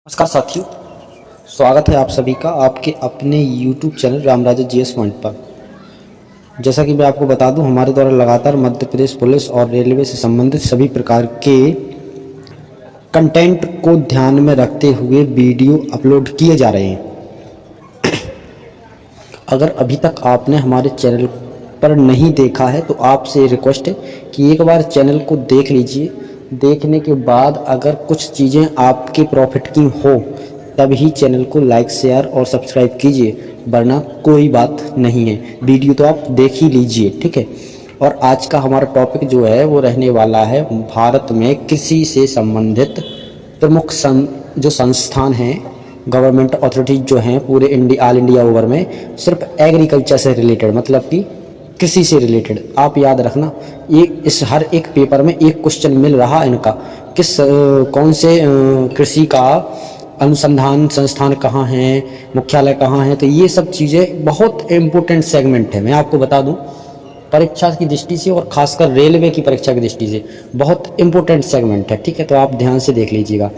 नमस्कार साथियों, स्वागत है आप सभी का आपके अपने YouTube channel Ramraja GS point पर। जैसा कि मैं आपको बता दूं, हमारे द्वारा लगातार मध्य प्रदेश पुलिस और रेलवे से संबंधित सभी प्रकार के कंटेंट को ध्यान में रखते हुए वीडियो अपलोड किए जा रहे हैं। अगर अभी तक आपने हमारे चैनल पर नहीं देखा है तो आपसे रिक्वेस्ट है कि एक बार चैनल को देख लीजिए। देखने के बाद अगर कुछ चीज़ें आपके प्रॉफिट की हो तभी चैनल को लाइक शेयर और सब्सक्राइब कीजिए, वरना कोई बात नहीं है। वीडियो तो आप देख ही लीजिए, ठीक है। और आज का हमारा टॉपिक जो है वो रहने वाला है भारत में कृषि से संबंधित प्रमुख जो संस्थान हैं, गवर्नमेंट अथॉरिटीज जो हैं पूरे ऑल इंडिया ओवर में, सिर्फ एग्रीकल्चर से रिलेटेड, मतलब कि कृषि से रिलेटेड। आप याद रखना, ये इस हर एक पेपर में एक क्वेश्चन मिल रहा इनका, कौन से कृषि का अनुसंधान संस्थान कहाँ है, मुख्यालय कहाँ है। तो ये सब चीज़ें बहुत इम्पोर्टेंट सेगमेंट है। मैं आपको बता दूं, परीक्षा की दृष्टि से और खासकर रेलवे की परीक्षा की दृष्टि से बहुत इम्पोर्टेंट सेगमेंट है, ठीक है। तो आप ध्यान से देख लीजिएगा।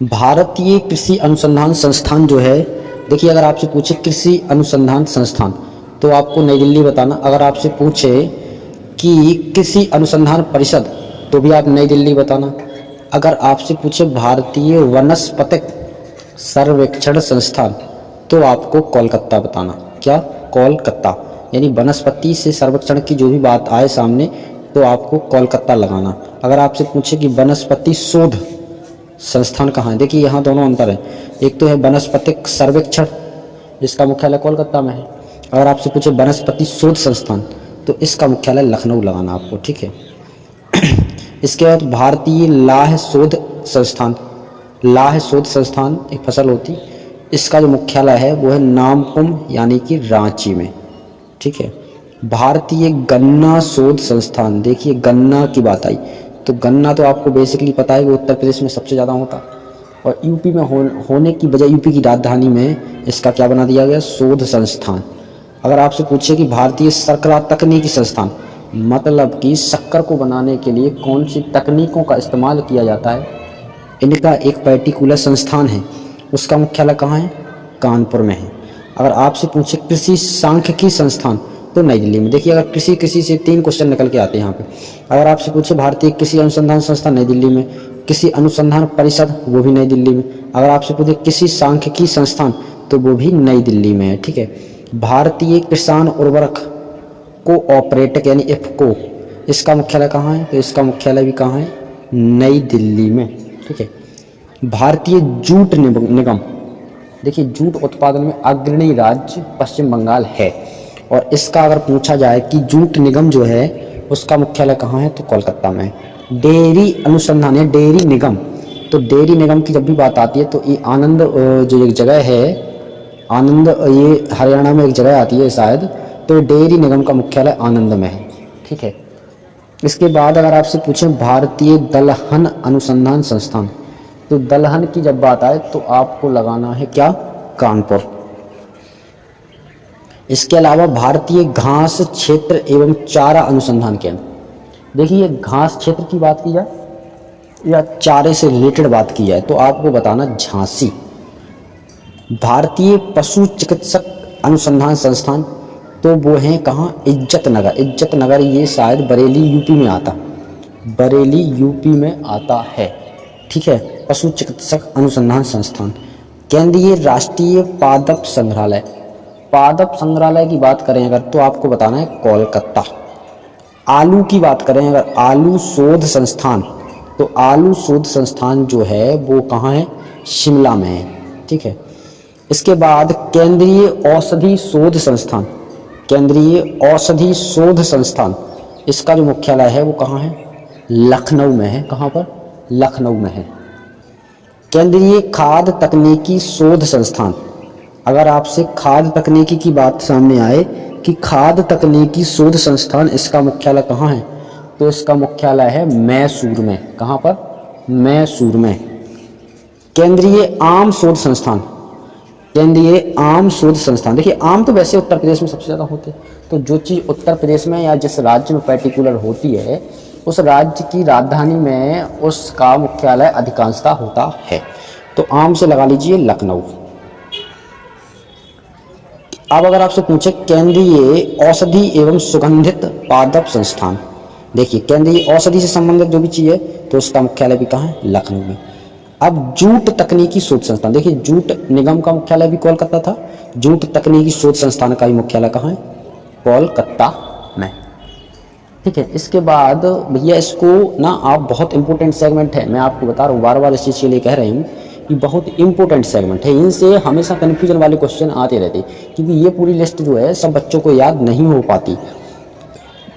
भारतीय कृषि अनुसंधान संस्थान जो है, देखिए, अगर आपसे पूछे कृषि अनुसंधान संस्थान तो आपको नई दिल्ली बताना। अगर आपसे पूछे कि कृषि अनुसंधान परिषद तो भी आप नई दिल्ली बताना। अगर आपसे पूछे भारतीय वनस्पतिक सर्वेक्षण संस्थान तो आपको कोलकाता बताना। क्या? कोलकाता। यानी वनस्पति से सर्वेक्षण की जो भी बात आए सामने तो आपको कोलकाता लगाना। अगर आपसे पूछे कि वनस्पति शोध संस्थान कहाँ है, देखिए यहाँ दोनों अंतर है। एक तो है वनस्पतिक सर्वेक्षण, जिसका मुख्यालय कोलकाता में है। अगर आपसे पूछे वनस्पति शोध संस्थान तो इसका मुख्यालय लखनऊ लगाना आपको, ठीक है। इसके बाद भारतीय लाह शोध संस्थान, लाह शोध संस्थान एक फसल होती, इसका जो मुख्यालय है वो है नामकुम यानी कि रांची में, ठीक है। भारतीय गन्ना शोध संस्थान, देखिए गन्ना की बात आई तो गन्ना तो आपको बेसिकली पता है कि उत्तर प्रदेश में सबसे ज़्यादा होता, और यूपी में होने की बजाय यूपी की राजधानी में इसका क्या बना दिया गया, शोध संस्थान। अगर आपसे पूछे कि भारतीय शर्करा तकनीकी संस्थान, मतलब कि शक्कर को बनाने के लिए कौन सी तकनीकों का इस्तेमाल किया जाता है, इनका एक पर्टिकुलर संस्थान है, उसका मुख्यालय कहाँ है, कानपुर में है। अगर आपसे पूछे कृषि सांख्यिकी संस्थान तो नई दिल्ली में। देखिए, अगर कृषि से 3 क्वेश्चन निकल के आते हैं यहाँ पे। अगर आपसे पूछे भारतीय कृषि अनुसंधान संस्थान, नई दिल्ली में। कृषि अनुसंधान परिषद, वो भी नई दिल्ली में। अगर आपसे पूछे कृषि सांख्यिकी संस्थान तो वो भी नई दिल्ली में है, ठीक है। भारतीय किसान उर्वरक कोऑपरेटिव यानी इफको, इसका मुख्यालय कहाँ है, तो इसका मुख्यालय भी कहाँ है, नई दिल्ली में, ठीक है। भारतीय जूट निगम, देखिए जूट उत्पादन में अग्रणी राज्य पश्चिम बंगाल है, और इसका अगर पूछा जाए कि जूट निगम जो है उसका मुख्यालय कहाँ है तो कोलकाता में है। डेयरी अनुसंधान या डेयरी निगम, तो डेयरी निगम की जब भी बात आती है तो ये आनंद जो एक जगह है, आनंद, ये हरियाणा में एक जगह आती है शायद, तो डेयरी निगम का मुख्यालय आनंद में है, ठीक है। इसके बाद अगर आपसे पूछें भारतीय दलहन अनुसंधान संस्थान, तो दलहन की जब बात आए तो आपको लगाना है क्या, कानपुर। इसके अलावा भारतीय घास क्षेत्र एवं चारा अनुसंधान केंद्र, देखिए घास क्षेत्र की बात की जाए या चारे से रिलेटेड बात की जाए तो आपको बताना झांसी। भारतीय पशु चिकित्सक अनुसंधान संस्थान तो वो हैं कहाँ, इज्जत नगर। इज्जत नगर ये शायद बरेली यूपी में आता, बरेली यूपी में आता है, ठीक है। पशु चिकित्सक अनुसंधान संस्थान। केंद्रीय राष्ट्रीय पादप संग्रहालय, पादप संग्रहालय की बात करें अगर तो आपको बताना है कोलकाता। आलू की बात करें अगर, आलू शोध संस्थान, तो आलू शोध संस्थान जो है वो कहाँ है, शिमला में है, ठीक है। इसके बाद केंद्रीय औषधि शोध संस्थान, केंद्रीय औषधि शोध संस्थान, इसका जो मुख्यालय है वो कहाँ है, लखनऊ में है। कहाँ पर, लखनऊ में है। केंद्रीय खाद्य तकनीकी शोध संस्थान, अगर आपसे खाद्य तकनीकी की बात सामने आए कि खाद्य तकनीकी शोध संस्थान, इसका मुख्यालय कहाँ है, तो इसका मुख्यालय है मैसूर में। कहाँ पर, मैसूर में। केंद्रीय आम शोध संस्थान, केंद्रीय आम शोध संस्थान, देखिए आम तो वैसे उत्तर प्रदेश में सबसे ज़्यादा होते हैं, तो जो चीज़ उत्तर प्रदेश में या जिस राज्य में पर्टिकुलर होती है उस राज्य की राजधानी में उसका मुख्यालय अधिकांशतः होता है। तो आम से लगा लीजिए लखनऊ। अब अगर आपसे पूछे केंद्रीय औषधि एवं सुगंधित पादप संस्थान, देखिए केंद्रीय औषधि से संबंधित जो भी चीज है तो उसका मुख्यालय भी कहाँ है, लखनऊ में। अब जूट तकनीकी शोध संस्थान, देखिए जूट निगम का मुख्यालय भी कोलकाता था, जूट तकनीकी शोध संस्थान का भी मुख्यालय कहाँ है, कोलकाता में। ठीक है, इसके बाद भैया इसको ना आप बहुत इंपॉर्टेंट सेगमेंट है, मैं आपको बता रहा हूँ, बार बार इस चीज़ के लिए कह रही हूँ कि बहुत इंपॉर्टेंट सेगमेंट है, इनसे हमेशा कन्फ्यूजन वाले क्वेश्चन आते रहते, क्योंकि ये पूरी लिस्ट जो है सब बच्चों को याद नहीं हो पाती।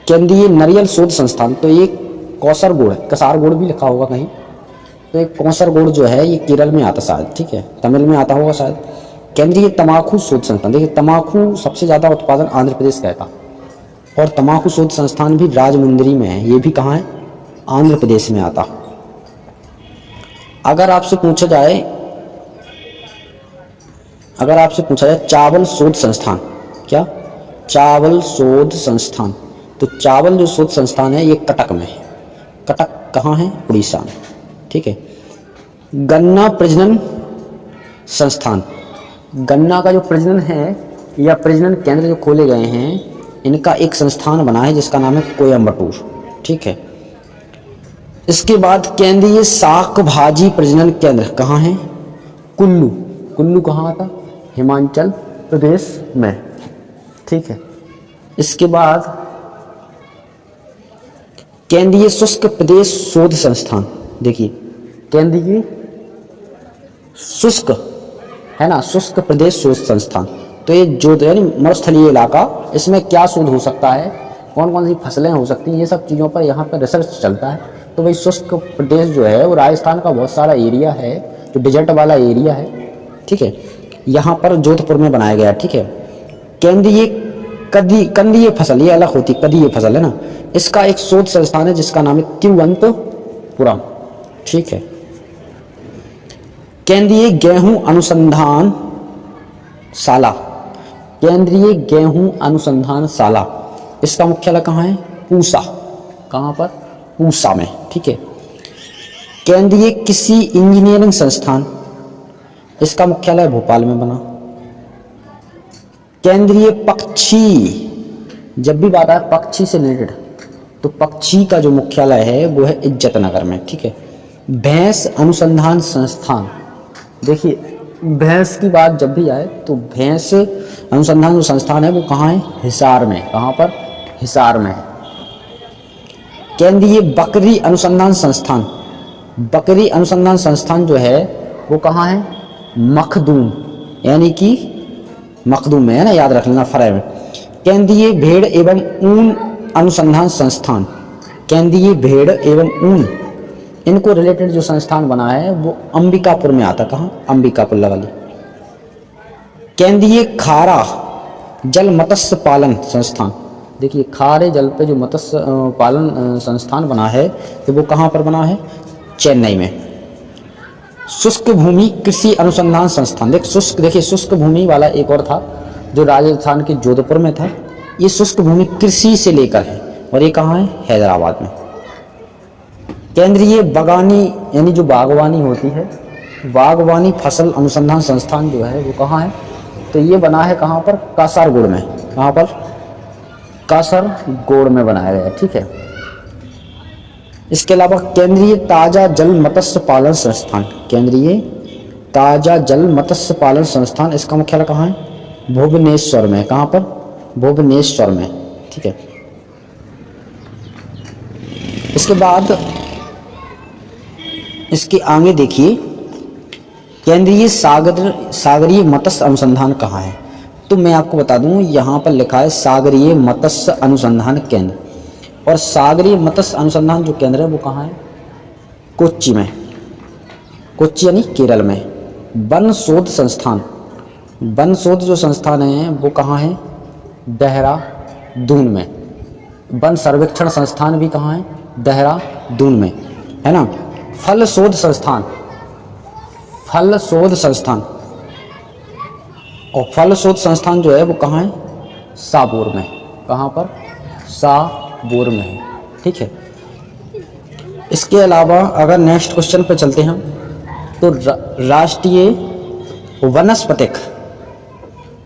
केंद्रीय नारियल शोध संस्थान, तो ये कौसरगोड, कसारगोड भी लिखा होगा कहीं, तो एक कौसरगोड जो है ये केरल में आता शायद, ठीक है, तमिल में आता होगा शायद। केंद्रीय तमाकू शोध संस्थान, देखिए तमाकू सबसे ज़्यादा उत्पादन आंध्र प्रदेश का था, और तमाकू शोध संस्थान भी राजमुंदरी में है, ये भी कहाँ है, आंध्र प्रदेश में आता। अगर आपसे पूछा जाए चावल शोध संस्थान, क्या, चावल शोध संस्थान, तो चावल जो शोध संस्थान है ये कटक में है। कटक कहाँ है, उड़ीसा में। ठीक है, गन्ना प्रजनन संस्थान, गन्ना का जो प्रजनन है या प्रजनन केंद्र जो खोले गए हैं, इनका एक संस्थान बना है जिसका नाम है कोयम्बटूर। ठीक है, इसके बाद केंद्रीय शाक भाजी प्रजनन केंद्र कहाँ है, कुल्लू। कुल्लू कहाँ आता, हिमाचल प्रदेश में। ठीक है, इसके बाद केंद्रीय शुष्क प्रदेश शोध संस्थान, देखिए केंद्रीय शुष्क है ना, शुष्क प्रदेश शोध संस्थान, तो ये जो यानी मरुस्थलीय इलाका, इसमें क्या शोध हो सकता है, कौन कौन सी फसलें हो सकती हैं, ये सब चीज़ों पर यहाँ पर रिसर्च चलता है। तो भाई शुष्क प्रदेश जो है वो राजस्थान का बहुत सारा एरिया है, जो डिजर्ट वाला एरिया है। ठीक है, यहाँ पर जोधपुर में बनाया गया। ठीक है, केंद्रीय कंदीय फसल, ये अलग होती, कदीय फसल है ना, इसका एक शोध संस्थान है जिसका नाम है तिरुवनंतपुरम। ठीक है, केंद्रीय गेहूं अनुसंधान शाला, केंद्रीय गेहूं अनुसंधान शाला, इसका मुख्यालय कहाँ है, पूसा। कहाँ पर, पूसा में। ठीक है, केंद्रीय कृषि इंजीनियरिंग संस्थान, इसका मुख्यालय भोपाल में बना। केंद्रीय पक्षी, जब भी बात आए पक्षी से रिलेटेड, तो पक्षी का जो मुख्यालय है वो है इज्जतनगर में। ठीक है, भैंस अनुसंधान संस्थान, देखिए भैंस की बात जब भी आए तो भैंस अनुसंधान जो संस्थान है वो कहाँ है, हिसार में। कहाँ पर, हिसार में। केंद्रीय बकरी अनुसंधान संस्थान, बकरी अनुसंधान संस्थान जो है वो कहाँ है, मखदूम, यानी कि मखदूम में है ना, याद रख लेना, फराय में। केंद्रीय भेड़ एवं ऊन अनुसंधान संस्थान, केंद्रीय भेड़ एवं ऊन, इनको रिलेटेड जो संस्थान बना है वो अंबिकापुर में आता। कहाँ, अंबिकापुर लगा ली। केंद्रीय खारा जल मत्स्य पालन संस्थान, देखिए खारे जल पे जो मत्स्य पालन संस्थान बना है तो वो कहाँ पर बना है, चेन्नई में। शुष्क भूमि कृषि अनुसंधान संस्थान, देखिए शुष्क भूमि वाला एक और था जो राजस्थान के जोधपुर में था, ये शुष्क भूमि कृषि से लेकर है, और ये कहाँ है, हैदराबाद में। केंद्रीय बागानी, यानी जो बागवानी होती है, बागवानी फसल अनुसंधान संस्थान जो है वो कहाँ है, तो ये बना है कहाँ पर, कासरगोड में। कहाँ पर, कासरगोड में बनाया गया। ठीक है, इसके अलावा केंद्रीय ताजा जल मत्स्य पालन संस्थान, केंद्रीय ताजा जल मत्स्य पालन संस्थान, इसका मुख्यालय कहाँ है, भुवनेश्वर में। कहाँ पर, भुवनेश्वर में। ठीक है, इसके बाद इसके आगे देखिए केंद्रीय सागरीय मत्स्य अनुसंधान कहाँ है, तो मैं आपको बता दूं यहाँ पर लिखा है सागरीय मत्स्य अनुसंधान केंद्र, और सागरीय मत्स्य अनुसंधान जो केंद्र है वो कहाँ है, कोच्चि में। कोच्चि यानी केरल में। वन शोध संस्थान, वन शोध जो संस्थान है वो कहाँ है, देहरादून में। वन सर्वेक्षण संस्थान भी कहाँ है, देहरादून में, है ना। फल शोध संस्थान, फल शोध संस्थान, और फल शोध संस्थान जो है वो कहाँ है, साबोर में। कहाँ पर, साबोर में है। ठीक है, इसके अलावा अगर नेक्स्ट क्वेश्चन पे चलते हैं तो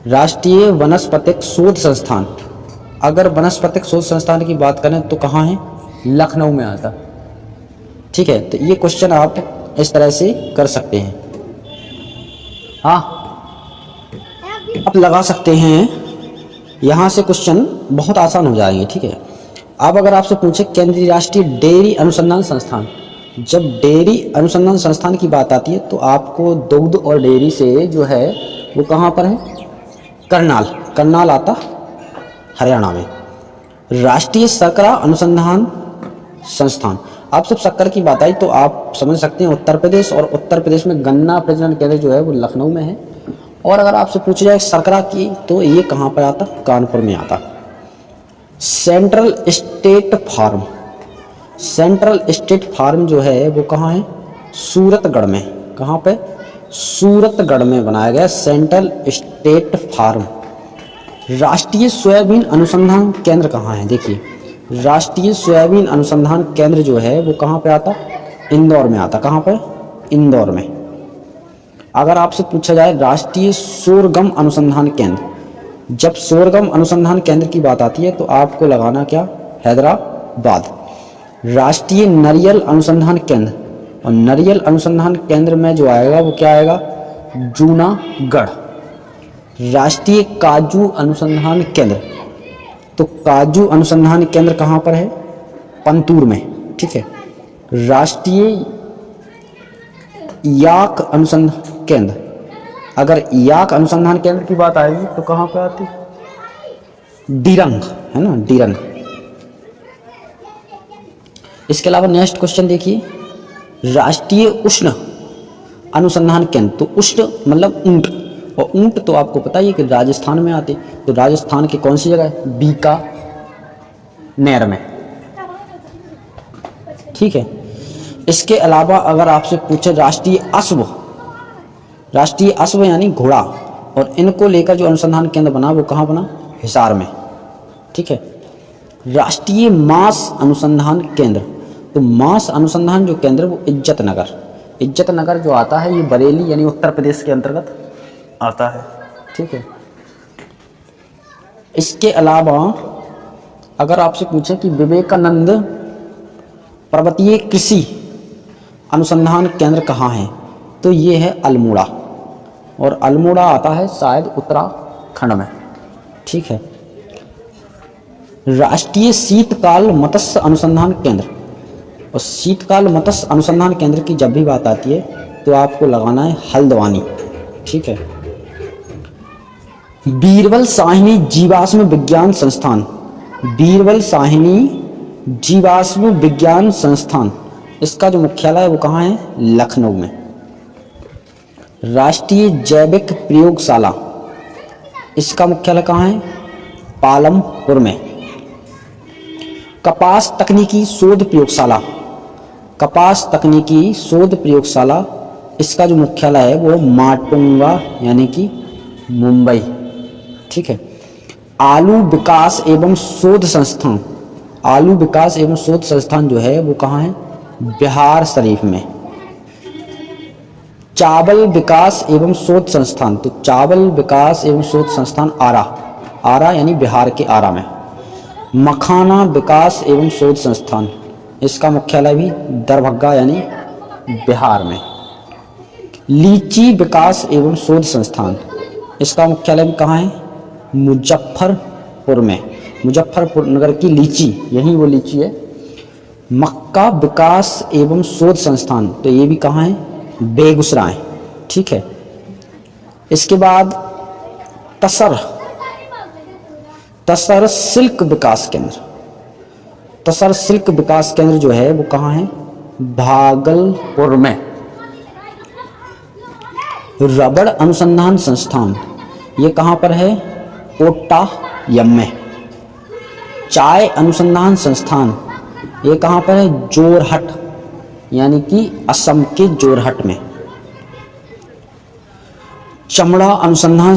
राष्ट्रीय वनस्पतिक शोध संस्थान, अगर वनस्पतिक शोध संस्थान की बात करें तो कहाँ है? लखनऊ में आता। ठीक है, तो ये क्वेश्चन आप इस तरह से कर सकते हैं। हाँ, आप लगा सकते हैं, यहाँ से क्वेश्चन बहुत आसान हो जाएंगे। ठीक है, अब अगर आपसे पूछे केंद्रीय राष्ट्रीय डेयरी अनुसंधान संस्थान, जब डेयरी अनुसंधान संस्थान की बात आती है तो आपको दुग्ध और डेयरी से जो है वो कहाँ पर है? करनाल आता हरियाणा में। राष्ट्रीय शर्करा अनुसंधान संस्थान, आप सब शक्कर की बात आई तो आप समझ सकते हैं उत्तर प्रदेश, और उत्तर प्रदेश में गन्ना प्रजनन केंद्र जो है वो लखनऊ में है। और अगर आपसे पूछा जाए शर्करा की तो ये कहाँ पर आता? कानपुर में आता। सेंट्रल स्टेट फार्म जो है वो कहाँ है? सूरतगढ़ में। कहाँ पे? सूरतगढ़ में बनाया गया सेंट्रल स्टेट फार्म। राष्ट्रीय सोयाबीन अनुसंधान केंद्र कहाँ है? देखिए, राष्ट्रीय सोयाबीन अनुसंधान केंद्र जो है वो कहाँ पे आता? इंदौर में आता। कहाँ पे? इंदौर में। अगर आपसे पूछा जाए राष्ट्रीय सोरगम अनुसंधान केंद्र, जब सोरगम अनुसंधान केंद्र की बात आती है तो आपको लगाना क्या? हैदराबाद। राष्ट्रीय नारियल अनुसंधान केंद्र, और नारियल अनुसंधान केंद्र में जो आएगा वो क्या आएगा? जूनागढ़। राष्ट्रीय काजू अनुसंधान केंद्र, तो काजू अनुसंधान केंद्र कहाँ पर है? पंतूर में। ठीक है। राष्ट्रीय याक अनुसंधान केंद्र, अगर याक अनुसंधान केंद्र की बात आएगी तो कहाँ पे आती? डीरंग, है ना, डीरंग। इसके अलावा नेक्स्ट क्वेश्चन देखिए, राष्ट्रीय उष्ण अनुसंधान केंद्र, तो उष्ण मतलब ऊंट, और ऊंट तो आपको पता ही है कि राजस्थान में आते, तो राजस्थान की कौन सी जगह है? बीकानेर में। ठीक है। इसके अलावा अगर आपसे पूछे राष्ट्रीय अश्व यानी घोड़ा, और इनको लेकर जो अनुसंधान केंद्र बना वो कहाँ बना? हिसार में। ठीक है। राष्ट्रीय मांस अनुसंधान केंद्र, तो मांस अनुसंधान जो केंद्र वो इज्जतनगर जो आता है ये बरेली यानी उत्तर प्रदेश के अंतर्गत आता है। ठीक है। इसके अलावा अगर आपसे पूछे कि विवेकानंद पर्वतीय कृषि अनुसंधान केंद्र कहाँ है, तो ये है अल्मोड़ा, और अल्मोड़ा आता है शायद उत्तराखंड में। ठीक है। राष्ट्रीय शीतकाल मत्स्य अनुसंधान केंद्र, और शीतकाल मत्स्य अनुसंधान केंद्र की जब भी बात आती है तो आपको लगाना है हल्द्वानी। ठीक है। बीरबल साहनी जीवाश्म विज्ञान संस्थान, बीरबल साहनी जीवाश्म विज्ञान संस्थान, इसका जो मुख्यालय है वो कहाँ है? लखनऊ में। राष्ट्रीय जैविक प्रयोगशाला, इसका मुख्यालय कहाँ है? पालमपुर में। कपास तकनीकी शोध प्रयोगशाला, इसका जो मुख्यालय है वो माटुंगा यानी कि मुंबई। ठीक है। आलू विकास एवं शोध संस्थान जो है वो कहाँ है? बिहार शरीफ में। चावल विकास एवं शोध संस्थान, तो चावल विकास एवं शोध संस्थान आरा यानी बिहार के आरा में। मखाना विकास एवं शोध संस्थान, इसका मुख्यालय भी दरभंगा यानी बिहार में। लीची विकास एवं शोध संस्थान, इसका मुख्यालय भी कहाँ है? मुजफ्फरपुर में। मुजफ्फरपुर नगर की लीची, यही वो लीची है। मक्का विकास एवं शोध संस्थान, तो ये भी कहाँ है? बेगूसराय। ठीक है। इसके बाद तसर सिल्क विकास केंद्र जो है वो कहाँ है? भागलपुर में। रबड़ अनुसंधान संस्थान, ये कहाँ पर है? कोट्टायम में। चाय अनुसंधान संस्थान, ये कहाँ पर है? जोरहट यानी कि असम के जोरहट में। चमड़ा अनुसंधान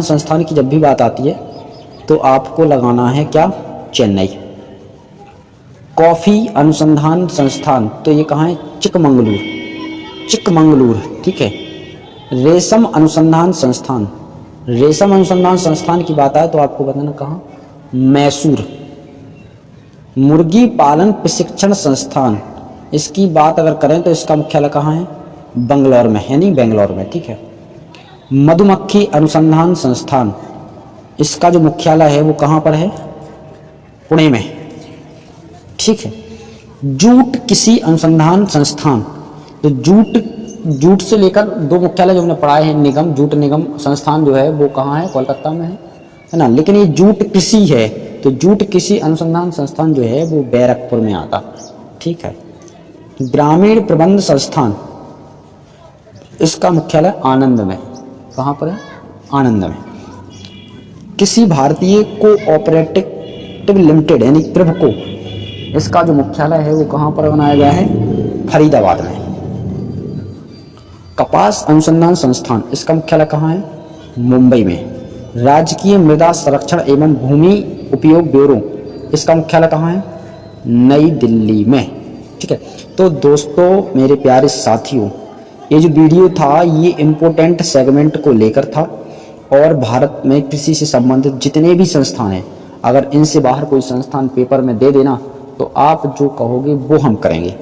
संस्थान की जब भी बात आती है तो आपको लगाना है क्या? चेन्नई। कॉफ़ी अनुसंधान संस्थान, तो ये कहाँ है? चिकमंगलूर, चिकमंगलूर, ठीक है। रेशम अनुसंधान संस्थान, रेशम अनुसंधान संस्थान की बात आए तो आपको बताना कहाँ? मैसूर। मुर्गी पालन प्रशिक्षण संस्थान, इसकी बात अगर करें तो इसका मुख्यालय कहाँ है? बंगलौर में, यानी बेंगलोर में, ठीक है। मधुमक्खी अनुसंधान संस्थान, इसका जो मुख्यालय है वो कहाँ पर है? पुणे में, ठीक है। जूट कृषि अनुसंधान संस्थान, तो जूट से लेकर दो मुख्यालय जो हमने पढ़ाए हैं, निगम, जूट निगम संस्थान जो है वो कहाँ है? कोलकाता में है ना। लेकिन ये जूट कृषि है, तो जूट कृषि अनुसंधान संस्थान जो है वो बैरकपुर में आता, ठीक है। ग्रामीण प्रबंध संस्थान, इसका मुख्यालय आनंद में, कहाँ पर है? आनंद में। किसी भारतीय कोऑपरेटिव लिमिटेड यानी प्रिभको, इसका जो मुख्यालय है वो कहाँ पर बनाया गया है? फरीदाबाद में। कपास अनुसंधान संस्थान, इसका मुख्यालय कहाँ है? मुंबई में। राजकीय मृदा संरक्षण एवं भूमि उपयोग ब्यूरो, इसका मुख्यालय कहाँ है? नई दिल्ली में, ठीक है। तो दोस्तों मेरे प्यारे साथियों, ये जो वीडियो था ये इम्पोर्टेंट सेगमेंट को लेकर था, और भारत में कृषि से संबंधित जितने भी संस्थान हैं, अगर इनसे बाहर कोई संस्थान पेपर में दे देना तो आप जो कहोगे वो हम करेंगे,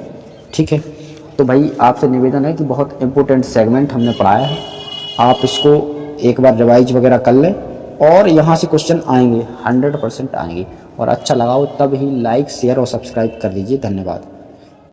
ठीक है। तो भाई आपसे निवेदन है कि बहुत इम्पोर्टेंट सेगमेंट हमने पढ़ाया है, आप इसको एक बार रिवाइज वगैरह कर लें, और यहाँ से क्वेश्चन आएंगे, 100% आएंगे। और अच्छा लगा हो तब ही लाइक, शेयर और सब्सक्राइब कर लीजिए। धन्यवाद।